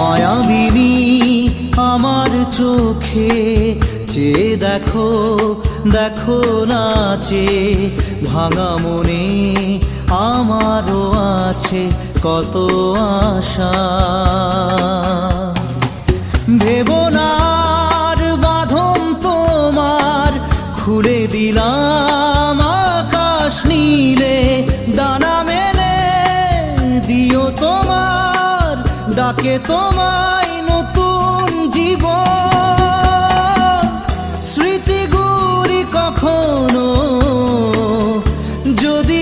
মায়াবিনী আমার চোখে চেয়ে দেখো, দেখো নাচে ভাঙা মনে আমারও আছে কত আশা। ভেবনার বাঁধন তোমার খুলে দিলাম আকাশ নীলে, ডানা মেলে দিও তোমার ডাকে তোমায় নতুন জীবন। স্মৃতিগুলি কখনো যদি